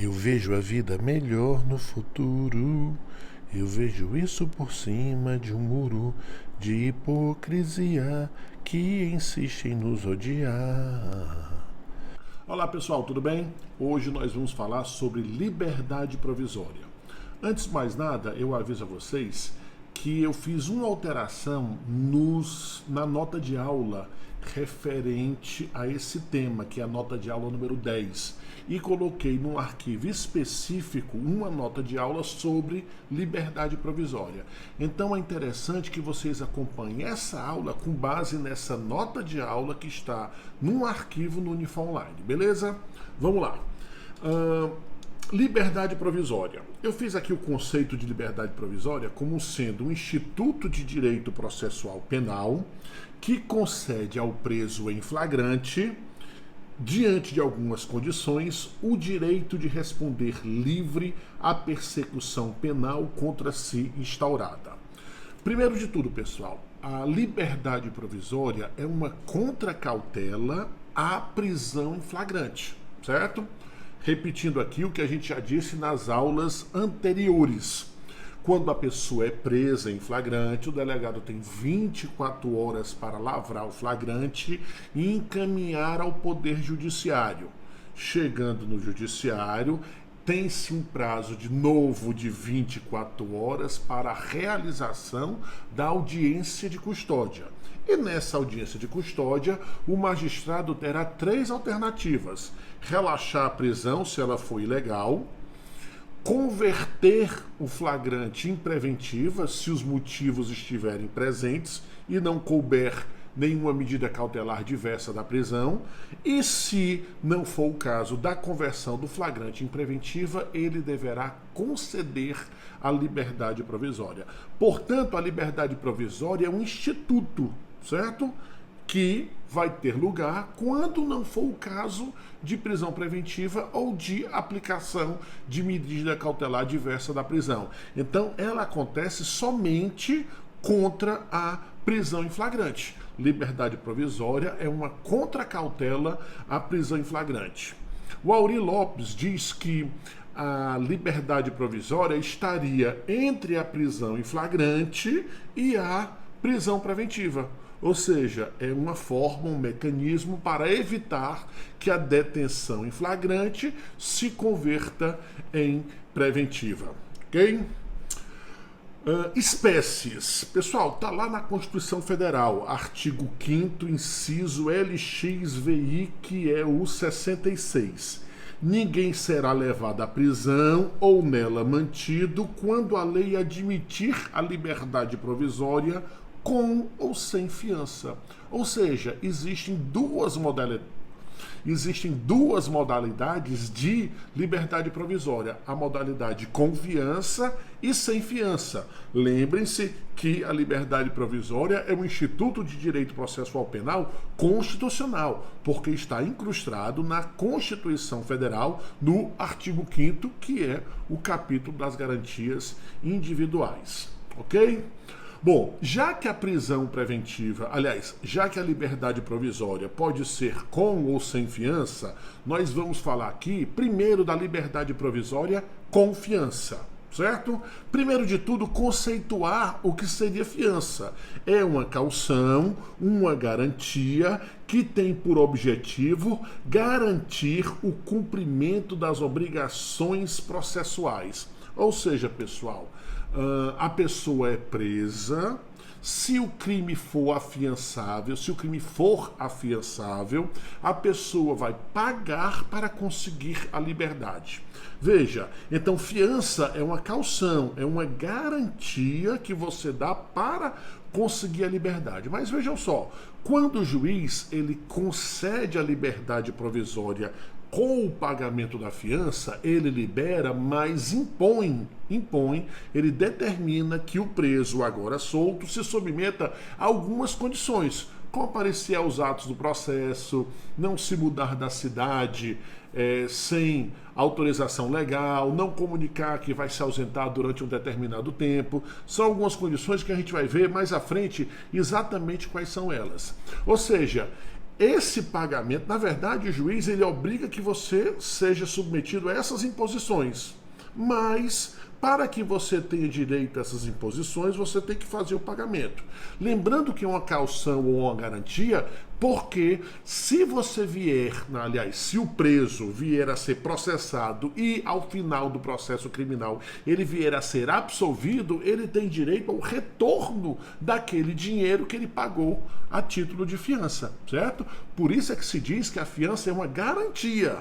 Eu vejo a vida melhor no futuro. Eu vejo isso por cima de um muro de hipocrisia que insiste em nos odiar. Olá pessoal, tudo bem? Hoje nós vamos falar sobre liberdade provisória. Antes de mais nada, eu aviso a vocês que eu fiz uma alteração na nota de aula referente a esse tema, que é a nota de aula número 10, e coloquei num arquivo específico uma nota de aula sobre liberdade provisória. Então é interessante que vocês acompanhem essa aula com base nessa nota de aula que está num arquivo no Unifonline, beleza? Vamos lá. Liberdade provisória. Eu fiz aqui o conceito de liberdade provisória como sendo um instituto de direito processual penal que concede ao preso em flagrante, diante de algumas condições, o direito de responder livre à persecução penal contra si instaurada. Primeiro de tudo, pessoal, a liberdade provisória é uma contracautela à prisão em flagrante, certo? Repetindo aqui o que a gente já disse nas aulas anteriores. Quando a pessoa é presa em flagrante, o delegado tem 24 horas para lavrar o flagrante e encaminhar ao Poder Judiciário. Chegando no Judiciário, tem-se um prazo de novo de 24 horas para a realização da audiência de custódia. E nessa audiência de custódia, o magistrado terá 3 alternativas: relaxar a prisão se ela for ilegal, converter o flagrante em preventiva se os motivos estiverem presentes e não couber nenhuma medida cautelar diversa da prisão, e se não for o caso da conversão do flagrante em preventiva, ele deverá conceder a liberdade provisória. Portanto, a liberdade provisória é um instituto, certo? Que vai ter lugar quando não for o caso de prisão preventiva ou de aplicação de medida cautelar diversa da prisão. Então, ela acontece somente contra a prisão em flagrante. Liberdade provisória é uma contracautela à prisão em flagrante. O Aury Lopes diz que a liberdade provisória estaria entre a prisão em flagrante e a prisão preventiva. Ou seja, é uma forma, um mecanismo para evitar que a detenção em flagrante se converta em preventiva. Ok? Espécies. Pessoal, está lá na Constituição Federal, artigo 5º, inciso LXVI, que é o 66. Ninguém será levado à prisão ou nela mantido quando a lei admitir a liberdade provisória com ou sem fiança. Ou seja, existem duas modalidades de liberdade provisória: a modalidade com fiança e sem fiança. Lembrem-se que a liberdade provisória é um instituto de direito processual penal constitucional, porque está incrustado na Constituição Federal, no artigo 5º, que é o capítulo das garantias individuais. Ok? Bom, já que a prisão preventiva, já que a liberdade provisória pode ser com ou sem fiança, nós vamos falar aqui primeiro da liberdade provisória com fiança, certo? Primeiro de tudo, conceituar o que seria fiança. É uma caução, uma garantia que tem por objetivo garantir o cumprimento das obrigações processuais. Ou seja, pessoal, a pessoa é presa, se o crime for afiançável, a pessoa vai pagar para conseguir a liberdade. Veja, então fiança é uma caução, é uma garantia que você dá para conseguir a liberdade. Mas vejam só, quando o juiz ele concede a liberdade provisória com o pagamento da fiança, ele libera, mas impõe, ele determina que o preso, agora solto, se submeta a algumas condições: comparecer aos atos do processo, não se mudar da cidade sem autorização legal, não comunicar que vai se ausentar durante um determinado tempo. São algumas condições que a gente vai ver mais à frente exatamente quais são elas. Ou seja, esse pagamento, na verdade, o juiz ele obriga que você seja submetido a essas imposições, mas para que você tenha direito a essas imposições, você tem que fazer o pagamento. Lembrando que é uma caução ou uma garantia, porque se você vier, aliás, se o preso vier a ser processado e ao final do processo criminal ele vier a ser absolvido, ele tem direito ao retorno daquele dinheiro que ele pagou a título de fiança, certo? Por isso é que se diz que a fiança é uma garantia.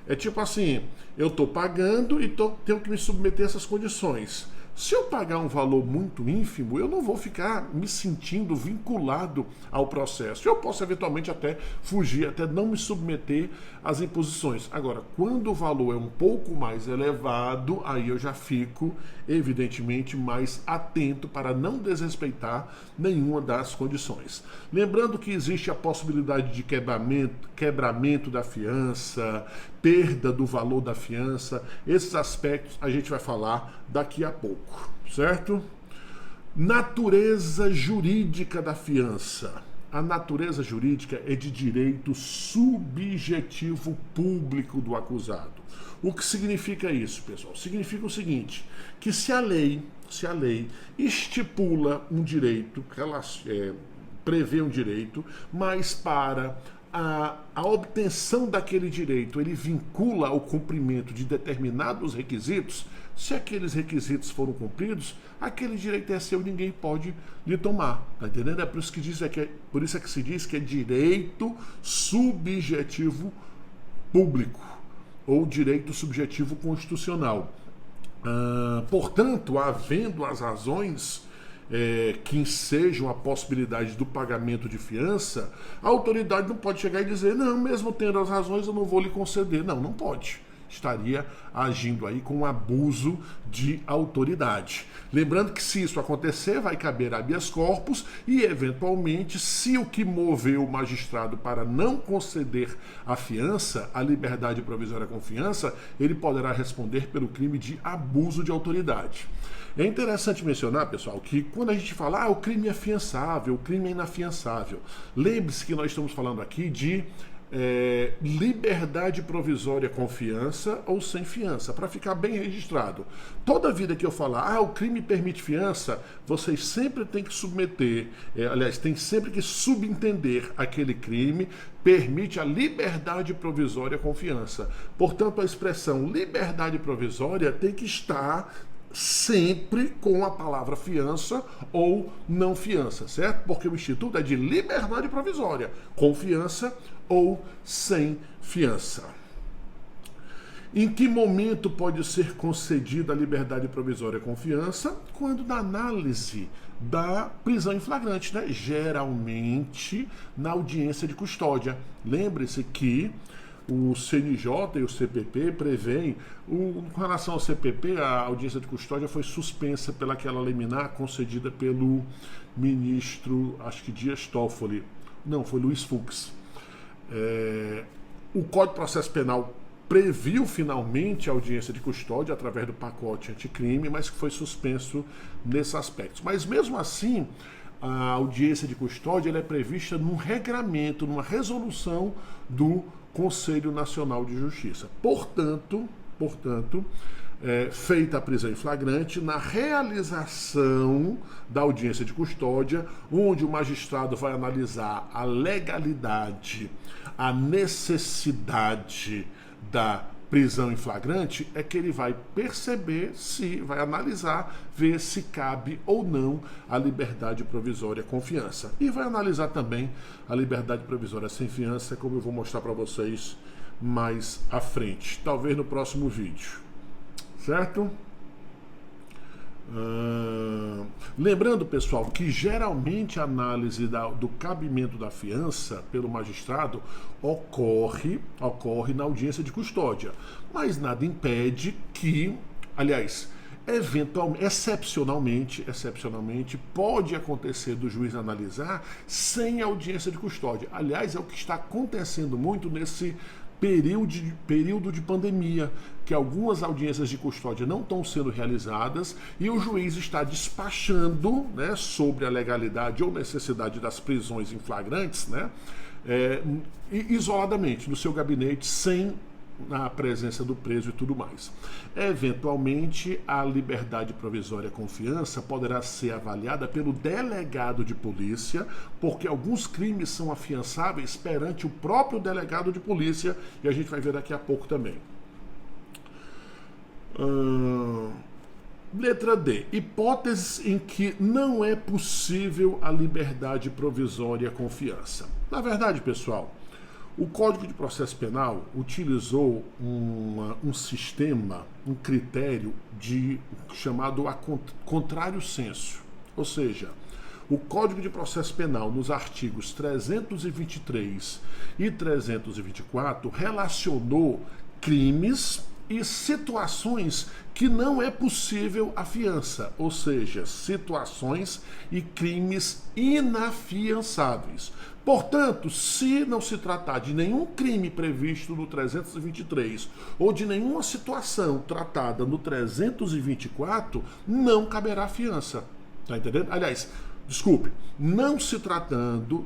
É tipo assim, eu estou pagando e tenho que me submeter a essas condições. Se eu pagar um valor muito ínfimo, eu não vou ficar me sentindo vinculado ao processo. Eu posso eventualmente até fugir, até não me submeter às imposições. Agora, quando o valor é um pouco mais elevado, aí eu já fico, evidentemente, mais atento para não desrespeitar nenhuma das condições. Lembrando que existe a possibilidade de quebramento da fiança, perda do valor da fiança. Esses aspectos a gente vai falar daqui a pouco, certo? Natureza jurídica da fiança. A natureza jurídica é de direito subjetivo público do acusado. O que significa isso, pessoal? Significa o seguinte, que se a lei estipula um direito, prevê um direito, mas para a obtenção daquele direito ele vincula ao cumprimento de determinados requisitos, se aqueles requisitos foram cumpridos, aquele direito é seu, ninguém pode lhe tomar. Tá entendendo? É por isso que se diz que é direito subjetivo público ou direito subjetivo constitucional. Portanto, havendo as razões que ensejam a possibilidade do pagamento de fiança, a autoridade não pode chegar e dizer, não, mesmo tendo as razões, eu não vou lhe conceder. Não, não pode. Estaria agindo aí com abuso de autoridade. Lembrando que se isso acontecer, vai caber habeas corpus e, eventualmente, se o que moveu o magistrado para não conceder a fiança, a liberdade provisória com fiança, ele poderá responder pelo crime de abuso de autoridade. É interessante mencionar, pessoal, que quando a gente fala, o crime é afiançável, o crime é inafiançável, lembre-se que nós estamos falando aqui de liberdade provisória com fiança ou sem fiança, para ficar bem registrado. Toda vida que eu falar, o crime permite fiança, vocês sempre têm que submeter, tem sempre que subentender aquele crime permite a liberdade provisória com fiança. Portanto, a expressão liberdade provisória tem que estar sempre com a palavra fiança ou não fiança, certo? Porque o Instituto é de liberdade provisória, com fiança ou sem fiança. Em que momento pode ser concedida a liberdade provisória com fiança? Quando na análise da prisão em flagrante, né? Geralmente na audiência de custódia. Lembre-se que o CNJ e o CPP prevêem, com relação ao CPP, a audiência de custódia foi suspensa pelaquela liminar concedida pelo ministro, acho que Dias Toffoli, não, foi Luiz Fux. O Código de Processo Penal previu finalmente a audiência de custódia através do pacote anticrime, mas que foi suspenso nesses aspectos. Mas mesmo assim, a audiência de custódia ela é prevista num regramento, numa resolução do Conselho Nacional de Justiça. Portanto, feita a prisão em flagrante, na realização da audiência de custódia, onde o magistrado vai analisar a legalidade, a necessidade da prisão em flagrante, é que ele vai perceber vai analisar, ver se cabe ou não a liberdade provisória com fiança. E vai analisar também a liberdade provisória sem fiança, como eu vou mostrar para vocês mais à frente, talvez no próximo vídeo, certo? Lembrando, pessoal, que geralmente a análise do cabimento da fiança pelo magistrado ocorre na audiência de custódia, mas nada impede que, aliás, excepcionalmente, pode acontecer do juiz analisar sem audiência de custódia. Aliás, é o que está acontecendo muito nesse período de pandemia, que algumas audiências de custódia não estão sendo realizadas e o juiz está despachando, né, sobre a legalidade ou necessidade das prisões em flagrantes, né, isoladamente, no seu gabinete, sem a presença do preso e tudo mais. Eventualmente, a liberdade provisória com fiança poderá ser avaliada pelo delegado de polícia, porque alguns crimes são afiançáveis perante o próprio delegado de polícia, e a gente vai ver daqui a pouco também. Letra D. Hipóteses em que não é possível a liberdade provisória com fiança. Na verdade, pessoal, o Código de Processo Penal utilizou um sistema, um critério chamado contrário sensu. Ou seja, o Código de Processo Penal, nos artigos 323 e 324, relacionou crimes e situações que não é possível a fiança, ou seja, situações e crimes inafiançáveis. Portanto, se não se tratar de nenhum crime previsto no 323 ou de nenhuma situação tratada no 324, não caberá fiança. Tá entendendo? Aliás, desculpe, não se tratando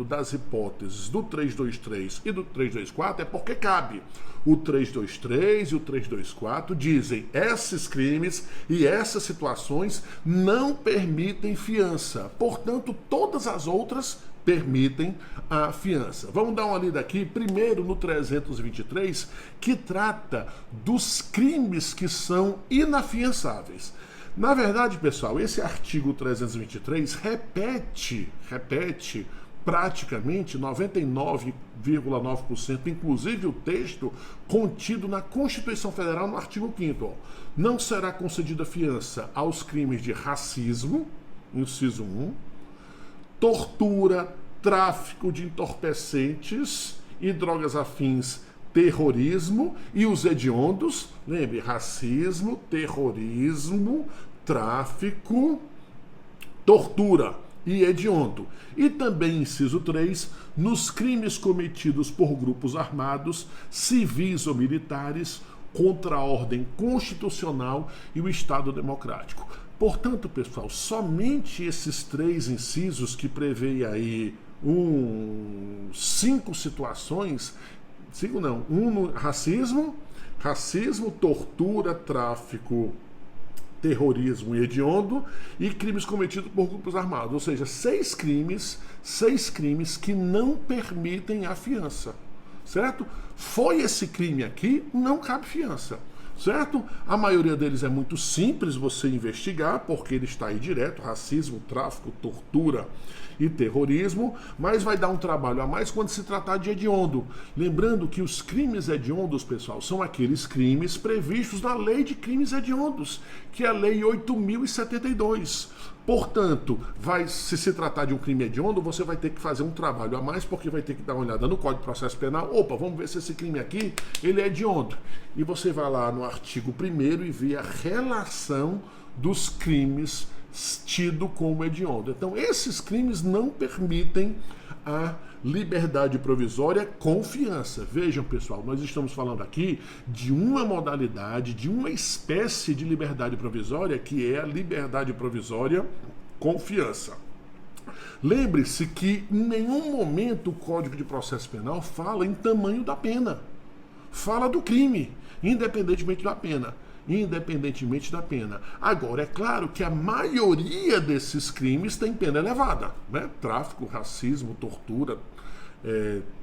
das hipóteses do 323 e do 324 é porque cabe. O 323 e o 324 dizem esses crimes e essas situações não permitem fiança. Portanto, todas as outras permitem a fiança. Vamos dar uma lida aqui, primeiro no 323, que trata dos crimes que são inafiançáveis. Na verdade, pessoal, esse artigo 323 repete praticamente 99,9%, inclusive o texto contido na Constituição Federal no artigo 5º. Não será concedida fiança aos crimes de racismo, inciso 1, tortura, tráfico de entorpecentes e drogas afins, terrorismo e os hediondos, lembre, racismo, terrorismo, tráfico, tortura e hediondo. E também, inciso 3, nos crimes cometidos por grupos armados, civis ou militares, contra a ordem constitucional e o Estado democrático. Portanto, pessoal, somente esses 3 incisos que prevê aí 5 situações, 5 não, no racismo, tortura, tráfico, terrorismo e hediondo, e crimes cometidos por grupos armados, ou seja, 6 crimes que não permitem a fiança, certo? Foi esse crime aqui, não cabe fiança, certo? A maioria deles é muito simples você investigar, porque ele está aí direto, racismo, tráfico, tortura e terrorismo, mas vai dar um trabalho a mais quando se tratar de hediondo. Lembrando que os crimes hediondos, pessoal, são aqueles crimes previstos na Lei de Crimes Hediondos, que é a Lei 8.072. Portanto, se tratar de um crime hediondo, você vai ter que fazer um trabalho a mais, porque vai ter que dar uma olhada no Código de Processo Penal. Opa, vamos ver se esse crime aqui, ele é hediondo. E você vai lá no artigo 1º e vê a relação dos crimes tido como hediondo. Então, esses crimes não permitem a liberdade provisória com fiança. Vejam, pessoal, nós estamos falando aqui de uma modalidade, de uma espécie de liberdade provisória, que é a liberdade provisória com fiança. Lembre-se que em nenhum momento o Código de Processo Penal fala em tamanho da pena. Fala do crime, independentemente da pena. Agora, é claro que a maioria desses crimes tem pena elevada, né? Tráfico, racismo, tortura,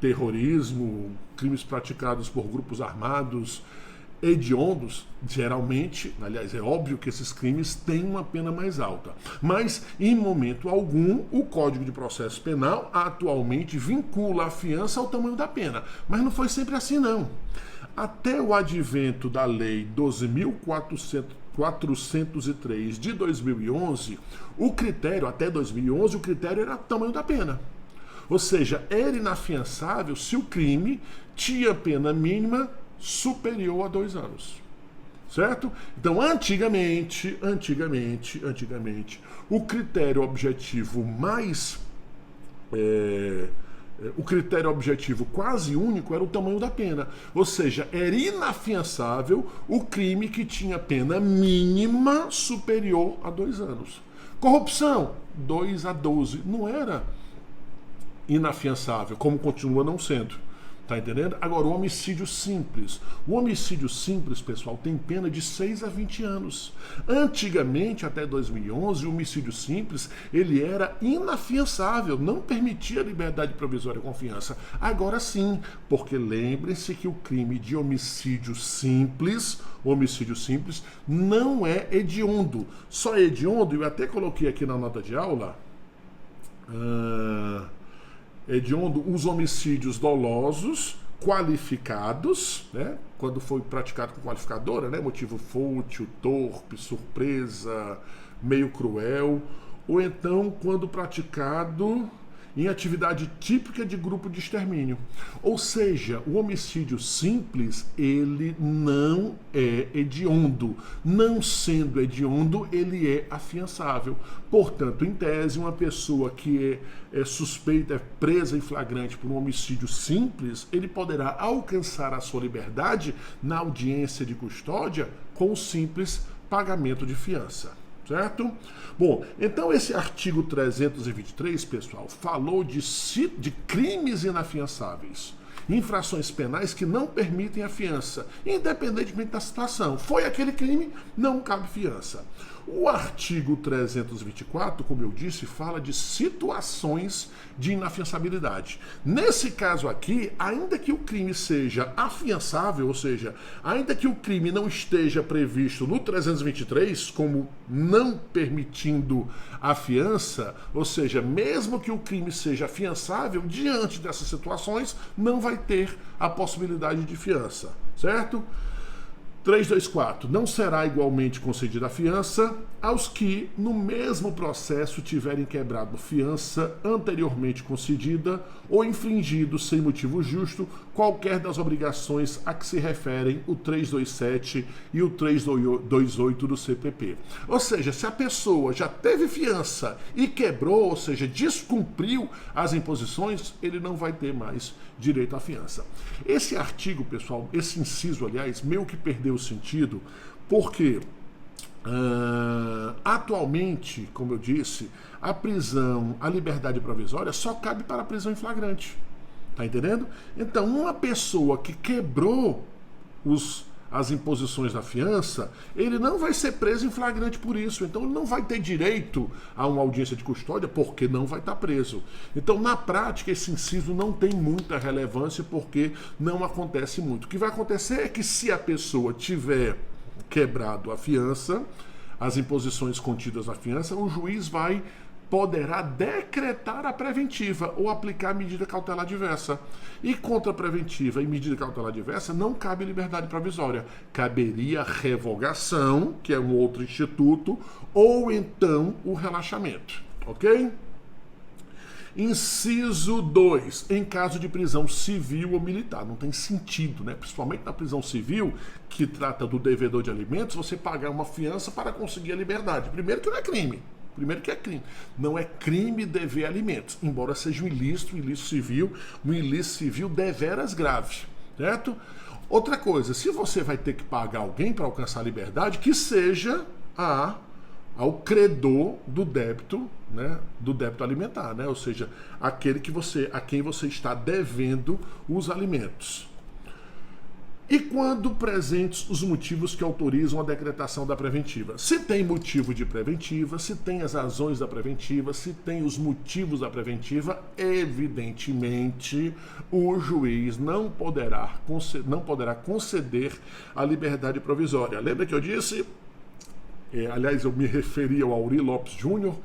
terrorismo, crimes praticados por grupos armados, hediondos, geralmente, aliás, é óbvio que esses crimes têm uma pena mais alta. Mas, em momento algum, o Código de Processo Penal atualmente vincula a fiança ao tamanho da pena. Mas não foi sempre assim, não. Até o advento da Lei 12.403 de 2011, até 2011, o critério era o tamanho da pena. Ou seja, era inafiançável se o crime tinha pena mínima superior a 2 anos. Certo? Então, antigamente, o critério objetivo o critério objetivo quase único era o tamanho da pena. Ou seja, era inafiançável o crime que tinha pena mínima superior a 2 anos. Corrupção, 2 a 12. Não era inafiançável, como continua não sendo. Tá entendendo? Agora, o homicídio simples. O homicídio simples, pessoal, tem pena de 6 a 20 anos. Antigamente, até 2011, o homicídio simples, ele era inafiançável, não permitia liberdade provisória com fiança. Agora sim, porque lembrem-se que o crime de homicídio simples não é hediondo. Só é hediondo, eu até coloquei aqui na nota de aula, hediondo, os homicídios dolosos, qualificados, né? Quando foi praticado com qualificadora, né? Motivo fútil, torpe, surpresa, meio cruel, ou então quando praticado em atividade típica de grupo de extermínio. Ou seja, o homicídio simples, ele não é hediondo. Não sendo hediondo, ele é afiançável. Portanto, em tese, uma pessoa que é suspeita, é presa em flagrante por um homicídio simples, ele poderá alcançar a sua liberdade na audiência de custódia com o simples pagamento de fiança. Certo? Bom, então esse artigo 323, pessoal, falou de crimes inafiançáveis, infrações penais que não permitem a fiança, independentemente da situação. Foi aquele crime, não cabe fiança. O artigo 324, como eu disse, fala de situações de inafiançabilidade. Nesse caso aqui, ainda que o crime seja afiançável, ou seja, ainda que o crime não esteja previsto no 323 como não permitindo a fiança, ou seja, mesmo que o crime seja afiançável, diante dessas situações, não vai ter a possibilidade de fiança, certo? 324. Não será igualmente concedida a fiança aos que, no mesmo processo, tiverem quebrado fiança anteriormente concedida ou infringido, sem motivo justo, qualquer das obrigações a que se referem o 327 e o 328 do CPP. Ou seja, se a pessoa já teve fiança e quebrou, ou seja, descumpriu as imposições, ele não vai ter mais direito à fiança. Esse artigo, pessoal, esse inciso, aliás, meio que perdeu o sentido, porque atualmente, como eu disse, a prisão, a liberdade provisória só cabe para a prisão em flagrante. Tá entendendo? Então, uma pessoa que quebrou as imposições da fiança, ele não vai ser preso em flagrante por isso. Então, ele não vai ter direito a uma audiência de custódia porque não vai estar preso. Então, na prática, esse inciso não tem muita relevância porque não acontece muito. O que vai acontecer é que se a pessoa tiver quebrado a fiança, as imposições contidas na fiança, o juiz poderá decretar a preventiva ou aplicar a medida cautelar diversa. E contra a preventiva e medida cautelar diversa não cabe liberdade provisória. Caberia revogação, que é um outro instituto, ou então o relaxamento. Ok? Inciso 2. Em caso de prisão civil ou militar. Não tem sentido, né? Principalmente na prisão civil, que trata do devedor de alimentos, você pagar uma fiança para conseguir a liberdade. Primeiro que não é crime. Primeiro que é crime. Não é crime dever alimentos, embora seja um ilícito civil deveras grave, certo? Outra coisa, se você vai ter que pagar alguém para alcançar a liberdade, que seja ao credor do débito, né, do débito alimentar, né? Ou seja, a quem você está devendo os alimentos. E quando presentes os motivos que autorizam a decretação da preventiva? Se tem motivo de preventiva, se tem as razões da preventiva, se tem os motivos da preventiva, evidentemente o juiz não poderá conceder a liberdade provisória. Lembra que eu disse, aliás, eu me referi ao Auri Lopes Júnior,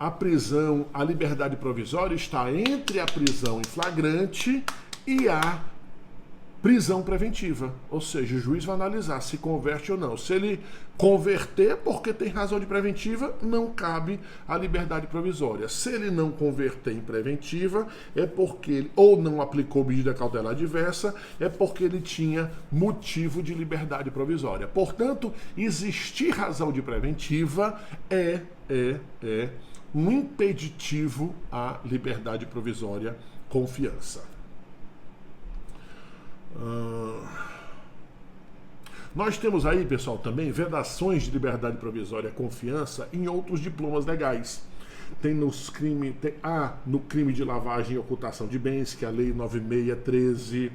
a liberdade provisória está entre a prisão em flagrante e a prisão preventiva, ou seja, o juiz vai analisar se converte ou não. Se ele converter porque tem razão de preventiva, não cabe a liberdade provisória. Se ele não converter em preventiva, é porque ele ou não aplicou medida cautelar diversa, é porque ele tinha motivo de liberdade provisória. Portanto, existir razão de preventiva é um impeditivo à liberdade provisória com fiança. Nós temos aí, pessoal, também vedações de liberdade provisória com fiança em outros diplomas legais. tem no crime de lavagem e ocultação de bens, que é a Lei 9613,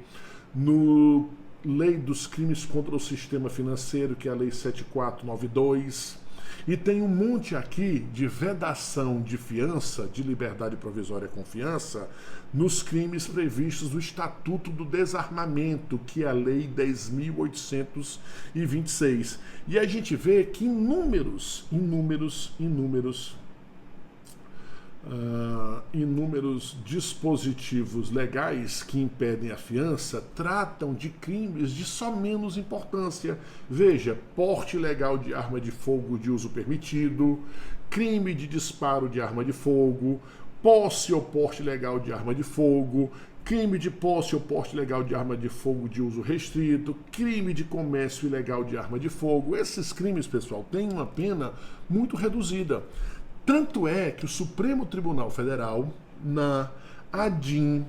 no Lei dos Crimes contra o Sistema Financeiro, que é a Lei 7492, e tem um monte aqui de vedação de fiança, de liberdade provisória com fiança, nos crimes previstos no Estatuto do Desarmamento, que é a Lei 10.826. E a gente vê que inúmeros dispositivos legais que impedem a fiança tratam de crimes de só menos importância. Veja, porte ilegal de arma de fogo de uso permitido, crime de disparo de arma de fogo, posse ou porte ilegal de arma de fogo, crime de posse ou porte ilegal de arma de fogo de uso restrito, crime de comércio ilegal de arma de fogo. Esses crimes, pessoal, têm uma pena muito reduzida. Tanto é que o Supremo Tribunal Federal, na ADIM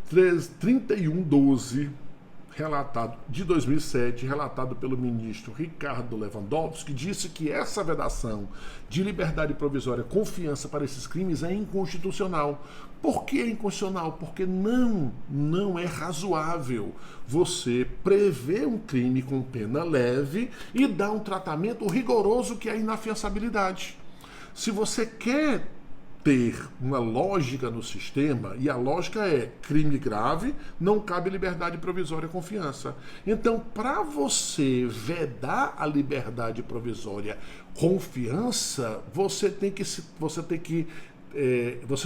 3112, de 2007, relatado pelo ministro Ricardo Lewandowski, disse que essa vedação de liberdade provisória com fiança para esses crimes é inconstitucional. Por que é inconstitucional? Porque não é razoável você prever um crime com pena leve e dar um tratamento rigoroso que é a inafiançabilidade. Se você quer ter uma lógica no sistema, e a lógica é crime grave, não cabe liberdade provisória com fiança. Então, para você vedar a liberdade provisória com fiança, você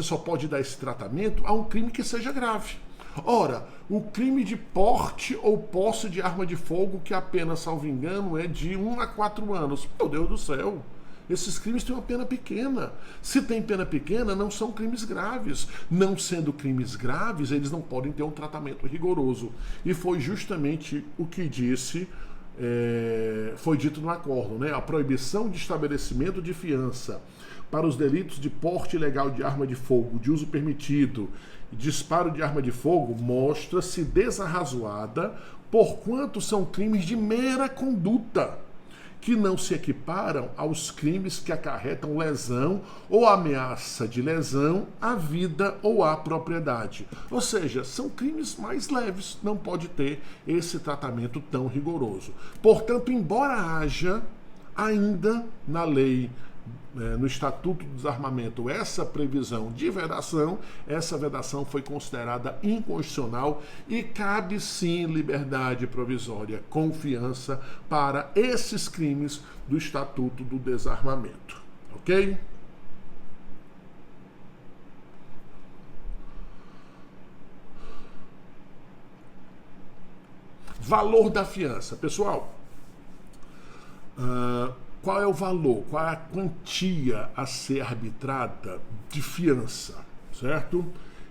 só pode dar esse tratamento a um crime que seja grave. Ora, o crime de porte ou posse de arma de fogo, que a pena, salvo engano, é de 1 a 4 anos. Meu Deus do céu! Esses crimes têm uma pena pequena. Se tem pena pequena, não são crimes graves. Não sendo crimes graves, eles não podem ter um tratamento rigoroso. E foi justamente o que foi dito no acórdão, né? A proibição de estabelecimento de fiança para os delitos de porte ilegal de arma de fogo, de uso permitido e disparo de arma de fogo mostra-se desarrazoada, porquanto são crimes de mera conduta, que não se equiparam aos crimes que acarretam lesão ou ameaça de lesão à vida ou à propriedade. Ou seja, são crimes mais leves, não pode ter esse tratamento tão rigoroso. Portanto, embora haja ainda na lei, no Estatuto do Desarmamento, essa previsão de vedação, essa vedação foi considerada inconstitucional e cabe sim liberdade provisória com fiança para esses crimes do Estatuto do Desarmamento. Ok? Valor da fiança. Pessoal, qual é o valor, qual é a quantia a ser arbitrada de fiança, certo?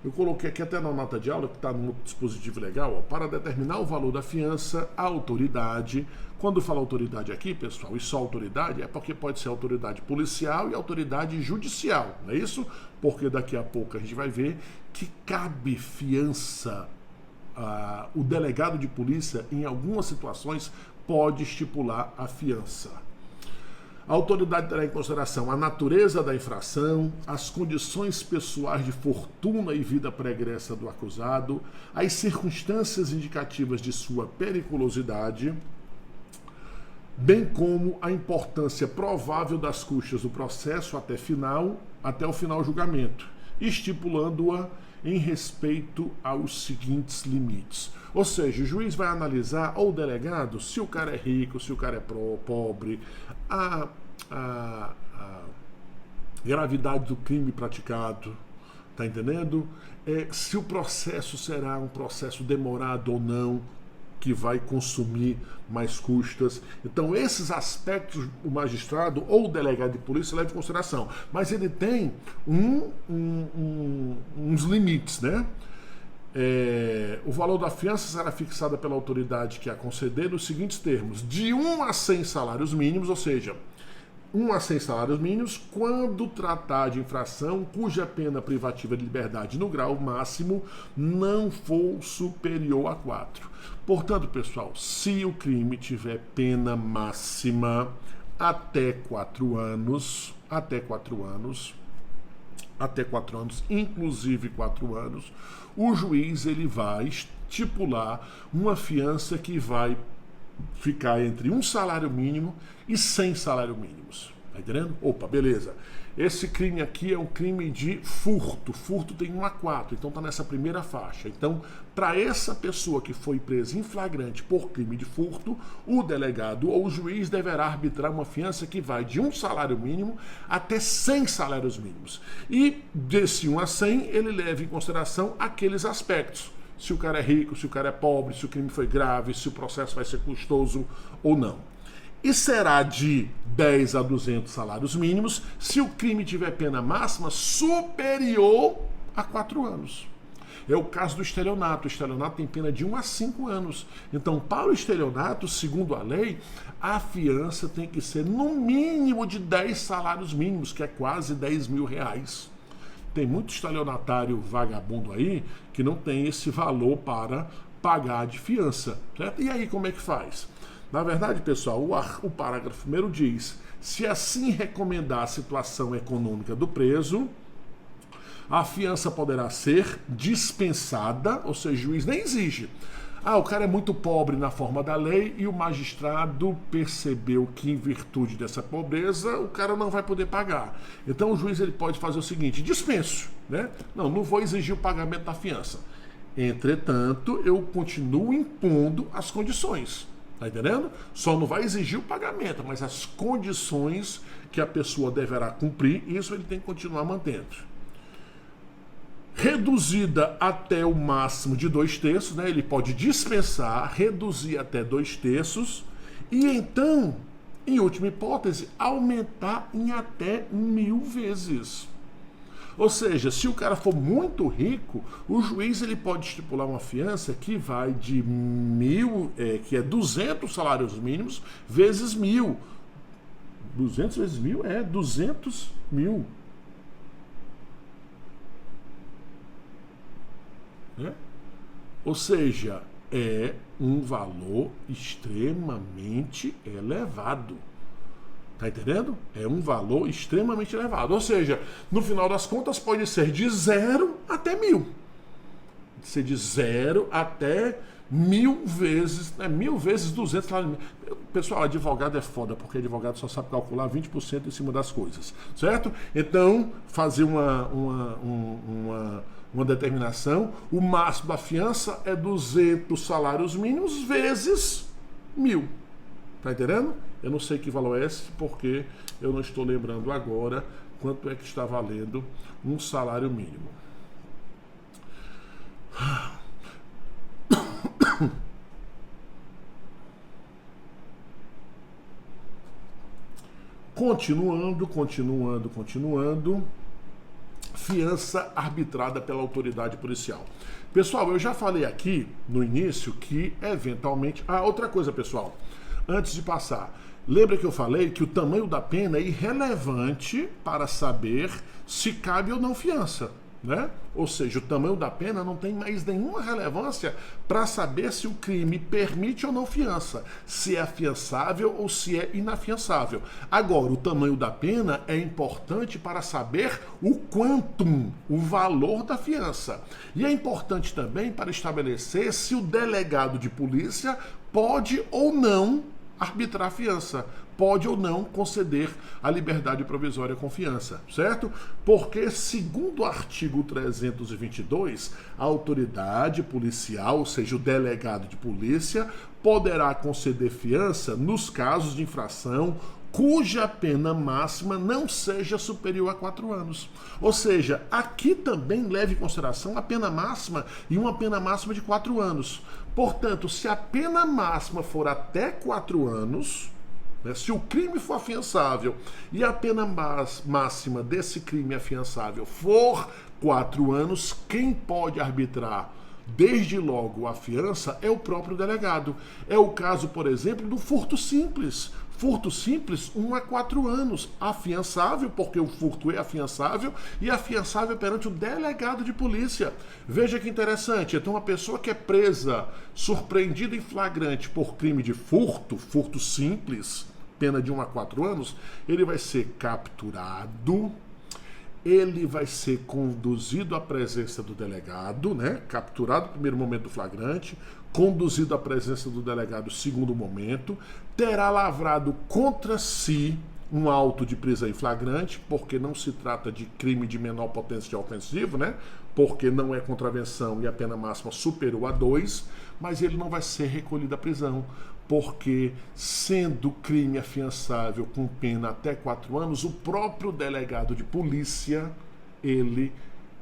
Eu coloquei aqui até na nota de aula, que está no dispositivo legal, ó, para determinar o valor da fiança, a autoridade. Quando fala autoridade aqui, pessoal, e só autoridade, é porque pode ser autoridade policial e autoridade judicial, não é isso? Porque daqui a pouco a gente vai ver que cabe fiança. O delegado de polícia, em algumas situações, pode estipular a fiança. A autoridade terá em consideração a natureza da infração, as condições pessoais de fortuna e vida pregressa do acusado, as circunstâncias indicativas de sua periculosidade, bem como a importância provável das custas do processo até o final julgamento, estipulando-a em respeito aos seguintes limites. Ou seja, o juiz vai analisar, ou o delegado, se o cara é rico, se o cara é pobre, a gravidade do crime praticado, tá entendendo? Se o processo será um processo demorado ou não, que vai consumir mais custas. Então, esses aspectos o magistrado ou o delegado de polícia leva em consideração. Mas ele tem uns limites, né? O valor da fiança será fixado pela autoridade que a conceder nos seguintes termos: de 1 a 100 salários mínimos, ou seja, 1 a 100 salários mínimos, quando tratar de infração cuja pena privativa de liberdade no grau máximo não for superior a 4. Portanto, pessoal, se o crime tiver pena máxima até 4 anos, inclusive 4 anos, o juiz ele vai estipular uma fiança que vai ficar entre um salário mínimo e 100 salários mínimos. Tá entendendo? Opa, beleza. Esse crime aqui é um crime de furto. Furto tem 1 a 4, então tá nessa primeira faixa. Então, para essa pessoa que foi presa em flagrante por crime de furto, o delegado ou o juiz deverá arbitrar uma fiança que vai de um salário mínimo até 100 salários mínimos. E desse 1 a 100, ele leva em consideração aqueles aspectos. Se o cara é rico, se o cara é pobre, se o crime foi grave, se o processo vai ser custoso ou não. E será de 10 a 200 salários mínimos se o crime tiver pena máxima superior a 4 anos. É o caso do estelionato. O estelionato tem pena de 1 a 5 anos. Então, para o estelionato, segundo a lei, a fiança tem que ser no mínimo de 10 salários mínimos, que é quase 10 mil reais. Tem muito estelionatário vagabundo aí que não tem esse valor para pagar de fiança. Certo? E aí, como é que faz? Na verdade, pessoal, o parágrafo 1º diz: se assim recomendar a situação econômica do preso, a fiança poderá ser dispensada, ou seja, o juiz nem exige. O cara é muito pobre na forma da lei e o magistrado percebeu que, em virtude dessa pobreza, o cara não vai poder pagar. Então, o juiz ele pode fazer o seguinte: dispenso, né? Não vou exigir o pagamento da fiança. Entretanto, eu continuo impondo as condições. Tá entendendo? Só não vai exigir o pagamento, mas as condições que a pessoa deverá cumprir, isso ele tem que continuar mantendo. Reduzida até o máximo de 2/3, né? Ele pode dispensar, reduzir até 2/3 e então, em última hipótese, aumentar em até 1000 vezes. Ou seja, se o cara for muito rico, o juiz ele pode estipular uma fiança que vai de 1000, que é 200 salários mínimos, vezes 1000. 200 vezes 1000 é 200 mil. Ou seja, é um valor extremamente elevado. Tá entendendo? É um valor extremamente elevado. Ou seja, no final das contas pode ser de 0 até 1000. Pode ser de 0 até 1000 vezes, 1000 vezes 200. Pessoal, advogado é foda, porque advogado só sabe calcular 20% em cima das coisas, certo? Então, fazer uma determinação, o máximo da fiança é 200 salários mínimos vezes 1000. Tá entendendo? Eu não sei que valor é esse, porque eu não estou lembrando agora quanto é que está valendo um salário mínimo. Continuando. Fiança arbitrada pela autoridade policial. Pessoal, eu já falei aqui no início que, eventualmente... outra coisa, pessoal. Antes de passar, lembra que eu falei que o tamanho da pena é irrelevante para saber se cabe ou não fiança, né? Ou seja, o tamanho da pena não tem mais nenhuma relevância para saber se o crime permite ou não fiança, se é afiançável ou se é inafiançável. Agora, o tamanho da pena é importante para saber o quantum, o valor da fiança. E é importante também para estabelecer se o delegado de polícia pode ou não arbitrar a fiança, pode ou não conceder a liberdade provisória com fiança, certo? Porque, segundo o artigo 322, a autoridade policial, ou seja, o delegado de polícia, poderá conceder fiança nos casos de infração cuja pena máxima não seja superior a 4 anos. Ou seja, aqui também leva em consideração a pena máxima e uma pena máxima de 4 anos. Portanto, se a pena máxima for até 4 anos, né, se o crime for afiançável e a pena máxima desse crime afiançável for 4 anos, quem pode arbitrar desde logo a fiança é o próprio delegado. É o caso, por exemplo, do furto simples. Furto simples, 1 a 4 anos. Afiançável, porque o furto é afiançável, e afiançável perante o delegado de polícia. Veja que interessante. Então, uma pessoa que é presa, surpreendida em flagrante por crime de furto simples, pena de 1 a 4 anos, ele vai ser capturado, ele vai ser conduzido à presença do delegado, né? Capturado no primeiro momento do flagrante, conduzido à presença do delegado no segundo momento, terá lavrado contra si um auto de prisão em flagrante, porque não se trata de crime de menor potencial ofensivo, né? Porque não é contravenção e a pena máxima superou a 2, mas ele não vai ser recolhido à prisão, porque, sendo crime afiançável com pena até 4 anos, o próprio delegado de polícia, ele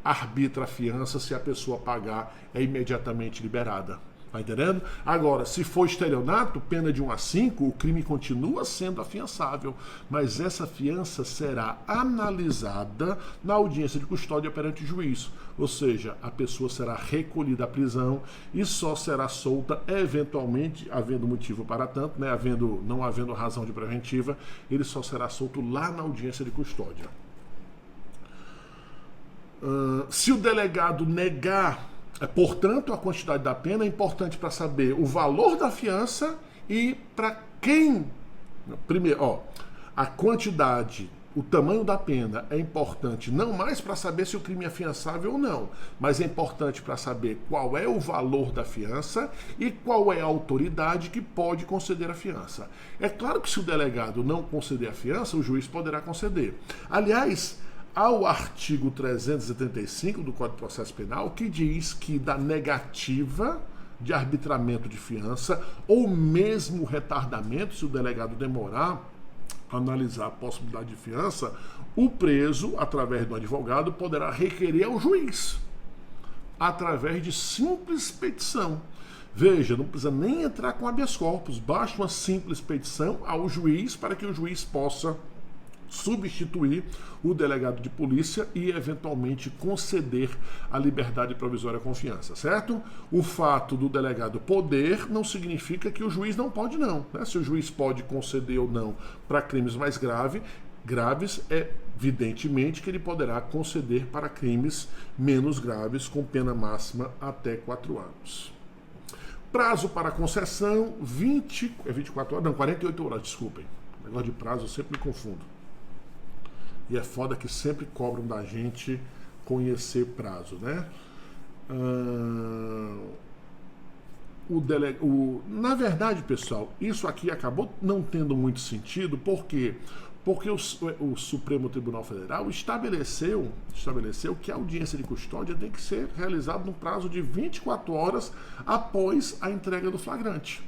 arbitra a fiança, se a pessoa pagar, é imediatamente liberada. Tá entendendo? Agora, se for estelionato, pena de 1 a 5, o crime continua sendo afiançável, mas essa fiança será analisada na audiência de custódia perante o juiz. Ou seja, a pessoa será recolhida à prisão e só será solta eventualmente, havendo motivo para tanto, né? Não havendo razão de preventiva, ele só será solto lá na audiência de custódia. Se o delegado negar, portanto, a quantidade da pena é importante para saber o valor da fiança e para quem. Primeiro, a quantidade, o tamanho da pena é importante não mais para saber se o crime é afiançável ou não, mas é importante para saber qual é o valor da fiança e qual é a autoridade que pode conceder a fiança. É claro que se o delegado não conceder a fiança, o juiz poderá conceder. Aliás, ao artigo 335 do Código de Processo Penal, que diz que da negativa de arbitramento de fiança ou mesmo retardamento, se o delegado demorar a analisar a possibilidade de fiança, o preso, através do advogado, poderá requerer ao juiz, através de simples petição. Veja, não precisa nem entrar com habeas corpus, basta uma simples petição ao juiz para que o juiz possa substituir o delegado de polícia e eventualmente conceder a liberdade provisória com fiança, certo? O fato do delegado poder não significa que o juiz não pode não, né? Se o juiz pode conceder ou não para crimes mais graves, é evidentemente que ele poderá conceder para crimes menos graves com pena máxima até 4 anos. Prazo para concessão, 48 horas, desculpem. O negócio de prazo eu sempre me confundo. E é foda que sempre cobram da gente conhecer prazo, né? Na verdade, pessoal, isso aqui acabou não tendo muito sentido, por quê? Porque o Supremo Tribunal Federal estabeleceu que a audiência de custódia tem que ser realizada no prazo de 24 horas após a entrega do flagrante.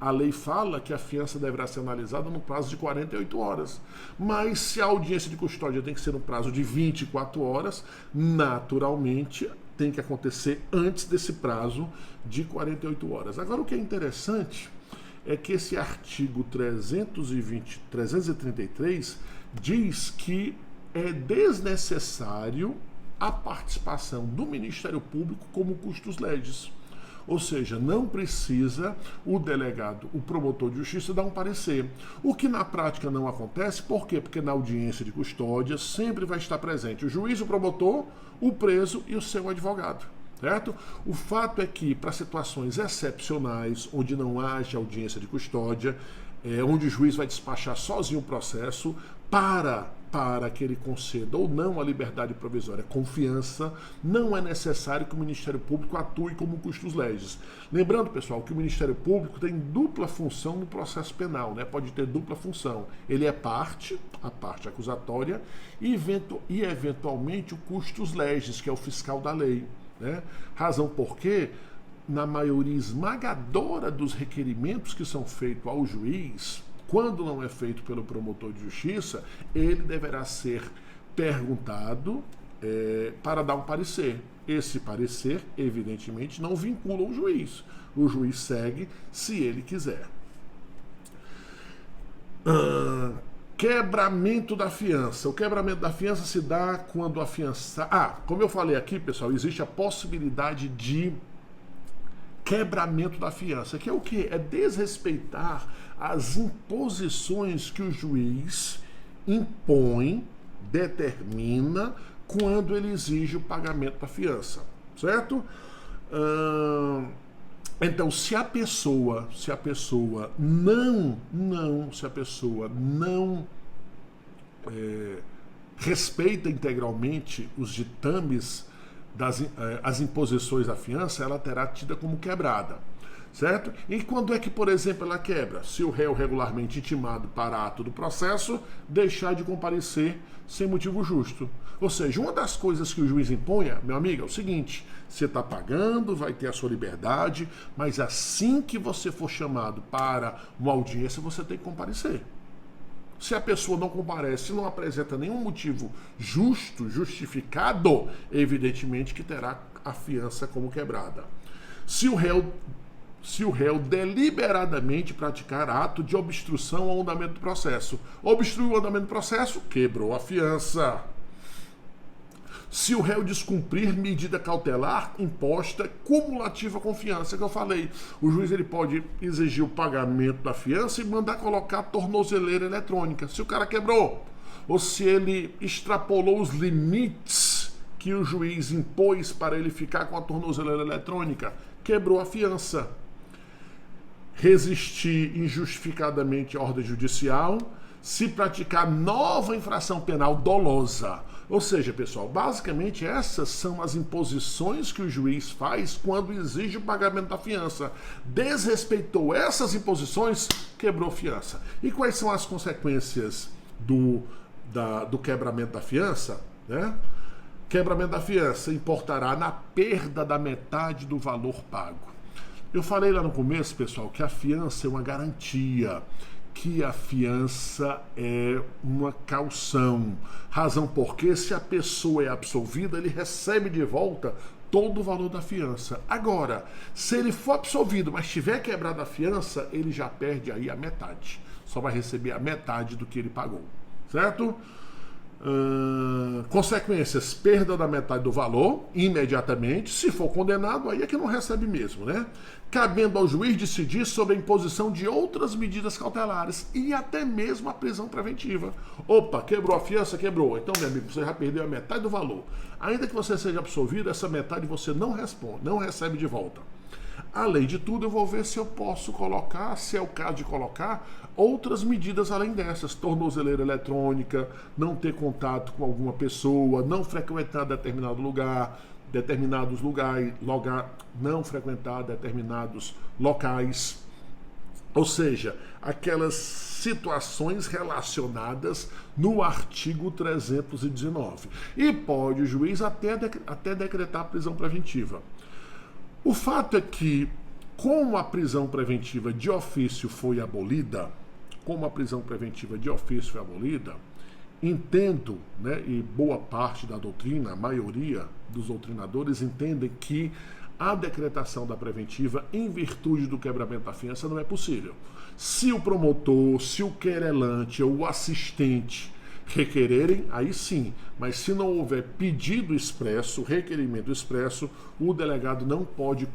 A lei fala que a fiança deverá ser analisada no prazo de 48 horas. Mas se a audiência de custódia tem que ser no prazo de 24 horas, naturalmente tem que acontecer antes desse prazo de 48 horas. Agora, o que é interessante é que esse artigo 333 diz que é desnecessário a participação do Ministério Público como custos legis. Ou seja, não precisa o delegado, o promotor de justiça, dar um parecer. O que na prática não acontece, por quê? Porque na audiência de custódia sempre vai estar presente o juiz, o promotor, o preso e o seu advogado. Certo? O fato é que, para situações excepcionais, onde não haja audiência de custódia, onde o juiz vai despachar sozinho o processo, para que ele conceda ou não a liberdade provisória com fiança, não é necessário que o Ministério Público atue como custos legis. Lembrando, pessoal, que o Ministério Público tem dupla função no processo penal, né? Pode ter dupla função. Ele é a parte acusatória, e eventualmente o custos legis, que é o fiscal da lei, né? Razão porque, na maioria esmagadora dos requerimentos que são feitos ao juiz, quando não é feito pelo promotor de justiça, ele deverá ser perguntado para dar um parecer. Esse parecer, evidentemente, não vincula o juiz. O juiz segue se ele quiser. Quebramento da fiança. O quebramento da fiança se dá quando a fiança... como eu falei aqui, pessoal, existe a possibilidade de quebramento da fiança, que é o quê? É desrespeitar as imposições que o juiz impõe, determina, quando ele exige o pagamento da fiança, certo? Então, se a pessoa não respeita integralmente os ditames as imposições da fiança, ela terá tida como quebrada, certo? E quando é que, por exemplo, ela quebra? Se o réu regularmente intimado para ato do processo deixar de comparecer sem motivo justo. Ou seja, uma das coisas que o juiz impõe, meu amigo, é o seguinte: você está pagando, vai ter a sua liberdade, mas assim que você for chamado para uma audiência, você tem que comparecer. Se a pessoa não comparece, não apresenta nenhum motivo justificado, evidentemente que terá a fiança como quebrada. Se o réu deliberadamente praticar ato de obstrução ao andamento do processo, obstruiu o andamento do processo, quebrou a fiança. Se o réu descumprir medida cautelar imposta cumulativa com fiança, que eu falei, o juiz ele pode exigir o pagamento da fiança e mandar colocar tornozeleira eletrônica. Se o cara quebrou, ou se ele extrapolou os limites que o juiz impôs para ele ficar com a tornozeleira eletrônica, quebrou a fiança. Resistir injustificadamente à ordem judicial, se praticar nova infração penal dolosa. Ou seja, pessoal, basicamente essas são as imposições que o juiz faz quando exige o pagamento da fiança. Desrespeitou essas imposições, quebrou fiança. E quais são as consequências do quebramento da fiança? Né? Quebramento da fiança importará na perda da metade do valor pago. Eu falei lá no começo, pessoal, que a fiança é uma garantia, que a fiança é uma caução. Razão porque, se a pessoa é absolvida, ele recebe de volta todo o valor da fiança. Agora, se ele for absolvido, mas tiver quebrado a fiança, ele já perde aí a metade. Só vai receber a metade do que ele pagou, certo? Consequências: perda da metade do valor imediatamente. Se for condenado, aí é que não recebe mesmo, né? Cabendo ao juiz decidir sobre a imposição de outras medidas cautelares e até mesmo a prisão preventiva. Opa, quebrou a fiança? Quebrou. Então, meu amigo, você já perdeu a metade do valor. Ainda que você seja absolvido, essa metade você não recebe de volta. Além de tudo, eu vou ver se eu posso colocar, se é o caso de colocar, outras medidas além dessas. Tornozeleira eletrônica, não ter contato com alguma pessoa, não frequentar não frequentar determinados locais. Ou seja, aquelas situações relacionadas no artigo 319. E pode o juiz até decretar prisão preventiva. O fato é que, como a prisão preventiva de ofício foi abolida, entendo, né, e boa parte da doutrina, a maioria dos doutrinadores entendem que a decretação da preventiva em virtude do quebramento da fiança não é possível. Se o promotor, se o querelante ou o assistente requererem, aí sim, mas se não houver pedido expresso, requerimento expresso, o delegado não pode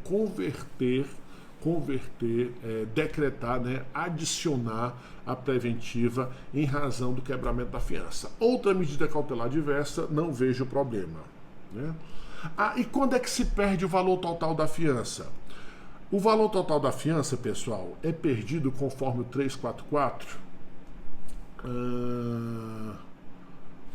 decretar, né, adicionar a preventiva em razão do quebramento da fiança. Outra medida cautelar diversa, não vejo problema, né? E quando é que se perde o valor total da fiança? O valor total da fiança, pessoal, é perdido conforme o 344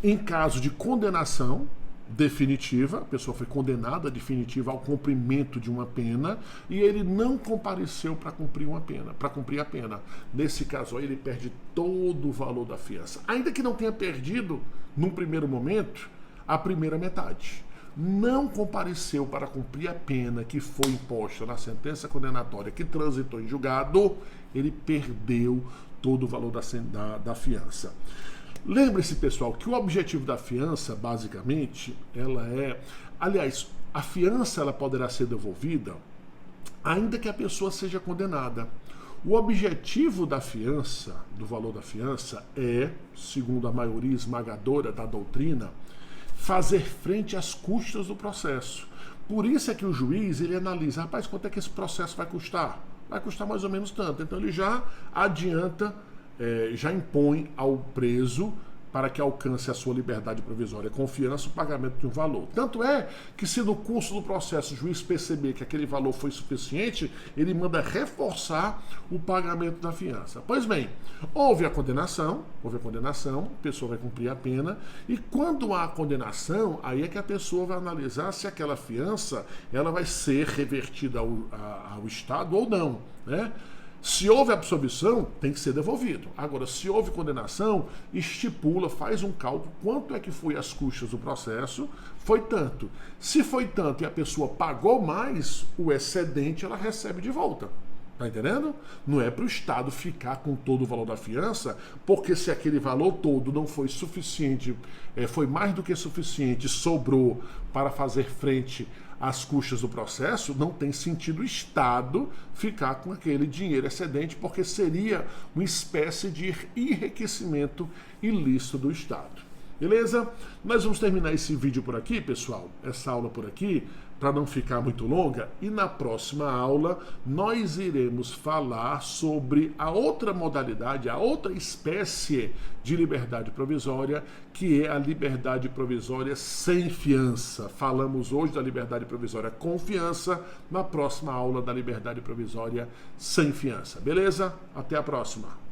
em caso de condenação definitiva, a pessoa foi condenada definitiva ao cumprimento de uma pena e ele não compareceu para cumprir a pena. Nesse caso aí, ele perde todo o valor da fiança. Ainda que não tenha perdido, num primeiro momento, a primeira metade. Não compareceu para cumprir a pena que foi imposta na sentença condenatória que transitou em julgado, ele perdeu todo o valor da fiança. Lembre-se, pessoal, que o objetivo da fiança, basicamente, a fiança ela poderá ser devolvida ainda que a pessoa seja condenada. O objetivo da fiança, do valor da fiança, é, segundo a maioria esmagadora da doutrina, fazer frente às custas do processo. Por isso é que o juiz, ele analisa, rapaz, quanto é que esse processo vai custar? Vai custar mais ou menos tanto. Então ele já adianta, já impõe ao preso para que alcance a sua liberdade provisória confiança o pagamento de um valor. Tanto é que, se no curso do processo o juiz perceber que aquele valor foi suficiente, ele manda reforçar o pagamento da fiança. Pois bem, houve a condenação, a pessoa vai cumprir a pena, e quando há a condenação, aí é que a pessoa vai analisar se aquela fiança ela vai ser revertida ao Estado ou não, né? Se houve absolvição, tem que ser devolvido. Agora, se houve condenação, estipula, faz um cálculo, quanto é que foi as custas do processo, foi tanto. Se foi tanto e a pessoa pagou mais, o excedente ela recebe de volta. Tá entendendo? Não é para o Estado ficar com todo o valor da fiança, porque se aquele valor todo não foi suficiente, foi mais do que suficiente, sobrou para fazer frente às custas do processo, não tem sentido o Estado ficar com aquele dinheiro excedente, porque seria uma espécie de enriquecimento ilícito do Estado. Beleza? Nós vamos terminar esse vídeo por aqui, pessoal, essa aula por aqui, para não ficar muito longa, e na próxima aula nós iremos falar sobre a outra modalidade, a outra espécie de liberdade provisória, que é a liberdade provisória sem fiança. Falamos hoje da liberdade provisória com fiança, na próxima aula da liberdade provisória sem fiança. Beleza? Até a próxima!